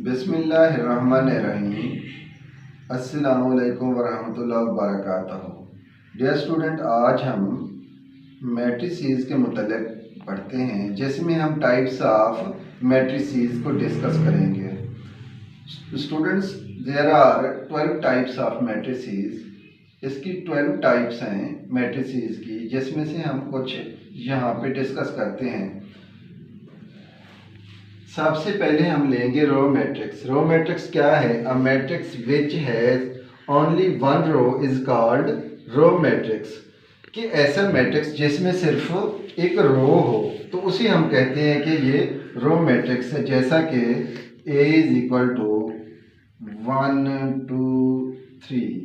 बिस्मिल्लाहिर्रहमानिर्रहीम। अस्सलामुअलैकुम वरहमतुल्लाहि वबरकातुहू। डियर स्टूडेंट, आज हम मैट्रिसेस के मुतल्लिक़ पढ़ते हैं, जिसमें हम टाइप्स ऑफ मैट्रिसेस को डिस्कस करेंगे। Students, there are 12 types of matrices. इसकी 12 टाइप्स हैं मैट्रिसेस की, जिसमें से हम कुछ यहाँ पे डिस्कस करते हैं। सबसे पहले हम लेंगे रो मैट्रिक्स। रो मैट्रिक्स क्या है? A matrix which has only one row is called row matrix. कि ऐसा मैट्रिक्स जिसमें सिर्फ एक रो हो तो उसे हम कहते हैं कि ये रो मैट्रिक्स है। जैसा कि A is equal to 1 2 3।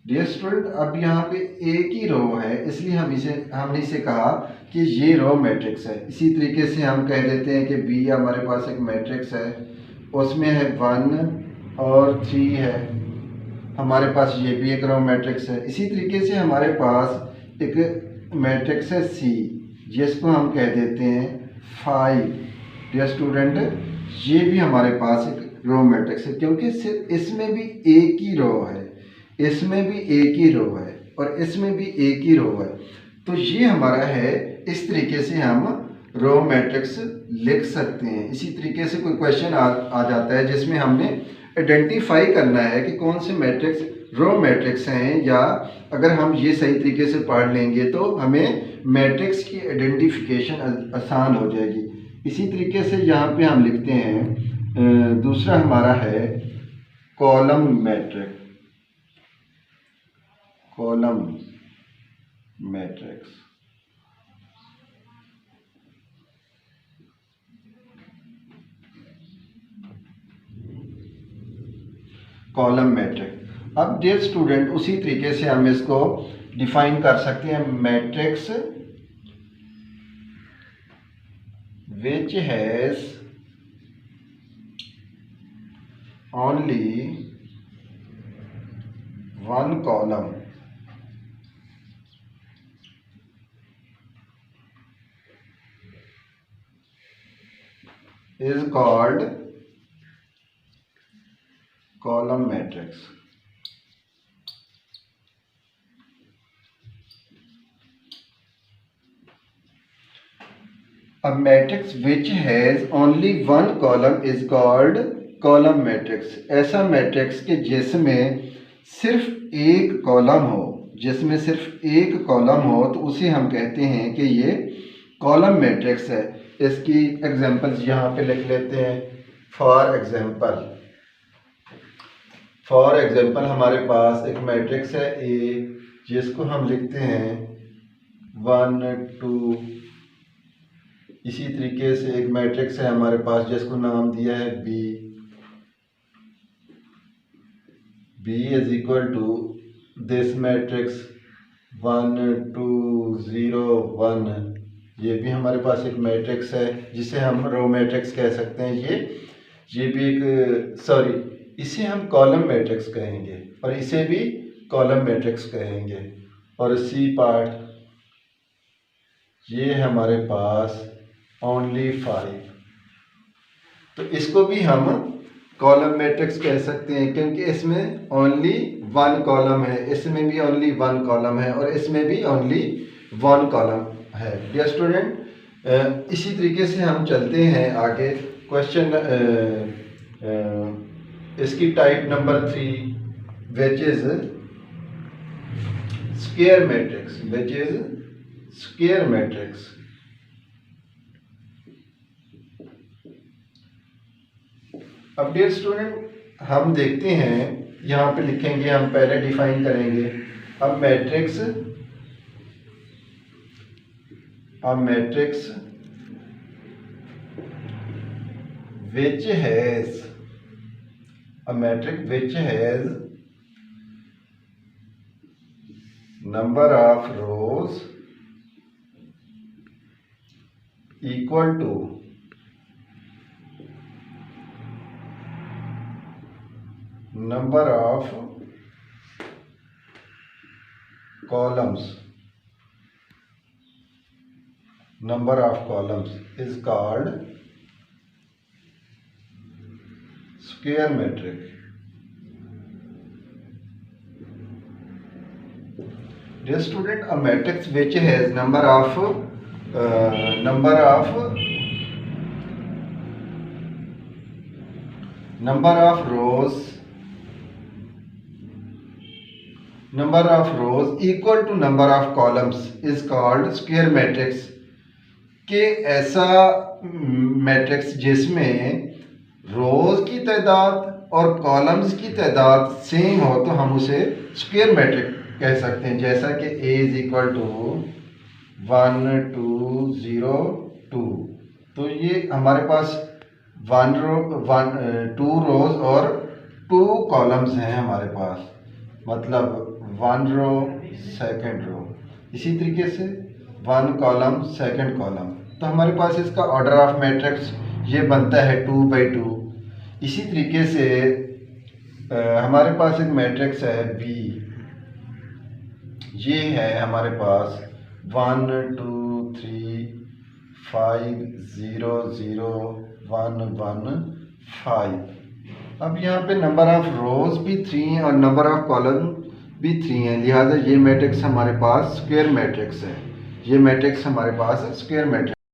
Dear student, अब यहाँ पे एक ही रो है, इसलिए हमने इसे कहा कि ये रो मैट्रिक्स है। इसी तरीके से हम कह देते हैं कि बी हमारे पास एक मैट्रिक्स है, उसमें है 1 और 3 है, हमारे पास ये भी एक रो मैट्रिक्स है। इसी तरीके से हमारे पास एक मैट्रिक्स है सी, जिसको हम कह देते हैं 5। डियर स्टूडेंट, ये भी हमारे पास एक रो मैट्रिक्स है, क्योंकि सिर्फ इसमें भी एक ही रो है, इसमें भी एक ही रो है और इसमें भी एक ही रो है। तो ये हमारा है, इस तरीके से हम रो मैट्रिक्स लिख सकते हैं। इसी तरीके से कोई क्वेश्चन आ जाता है जिसमें हमने आइडेंटिफाई करना है कि कौन से मैट्रिक्स रो मैट्रिक्स हैं, या अगर हम ये सही तरीके से पढ़ लेंगे तो हमें मैट्रिक्स की आइडेंटिफिकेशन आसान हो जाएगी। इसी तरीके से यहाँ पे हम लिखते हैं, दूसरा हमारा है column matrix. Column matrix column matrix. अब डियर स्टूडेंट, उसी तरीके से हम इसको डिफाइन कर सकते हैं। Matrix which has only one column is called column matrix. A matrix which has only one column is called column matrix. ऐसा मैट्रिक्स के जिसमें सिर्फ एक कॉलम हो, जिसमें सिर्फ एक कॉलम हो तो उसे हम कहते हैं कि ये कॉलम मैट्रिक्स है। इसकी एग्जांपल्स यहाँ पे लिख लेते हैं। फॉर एग्जांपल हमारे पास एक मैट्रिक्स है ए, जिसको हम लिखते हैं 1 2। इसी तरीके से एक मैट्रिक्स है हमारे पास जिसको नाम दिया है B. B is equal to this matrix 1 2 0 1। ये भी हमारे पास एक मैट्रिक्स है जिसे हम रो मैट्रिक्स कह सकते हैं। ये भी एक इसे हम कॉलम मैट्रिक्स कहेंगे और इसे भी कॉलम मैट्रिक्स कहेंगे। और सी पार्ट ये है हमारे पास ओनली 5, तो इसको भी हम कॉलम मैट्रिक्स कह सकते हैं, क्योंकि इसमें ओनली वन कॉलम है, इसमें भी ओनली वन कॉलम है और इसमें भी ओनली वन कॉलम है। डियर स्टूडेंट, इसी तरीके से हम चलते हैं आगे। क्वेश्चन इसकी type number 3, which is square matrix. अब डियर स्टूडेंट, हम देखते हैं, यहाँ पे लिखेंगे, हम पहले डिफाइन करेंगे। अब matrix which has number of rows equal to number of columns is called square matrix. Dear student, a matrix which has number of rows equal to number of columns is called square matrix. कि ऐसा matrix जिसमें रोज की तादाद और columns की तादाद same हो तो हम उसे स्क्वायर मैट्रिक्स कह सकते हैं। जैसा कि A इज इक्वल टू 1 2 0 2, तो ये हमारे पास 2 रोज और 2 कॉलम्स हैं हमारे पास, मतलब 1 रो सेकंड रो, इसी तरीके से 1 कॉलम सेकंड कॉलम। तो हमारे पास इसका ऑर्डर ऑफ मैट्रिक्स ये बनता है 2 बाई 2। इसी तरीके से हमारे पास एक मैट्रिक्स है B, ये है हमारे पास 1 2 3 5 0 0 1 1 5। अब यहाँ पे नंबर ऑफ रोज भी 3 हैं और नंबर ऑफ कॉलम भी 3 हैं, लिहाजा ये मैट्रिक्स हमारे पास स्क्वायर मैट्रिक्स है। ये मैट्रिक्स हमारे पास स्क्वायर मैट्रिक्स।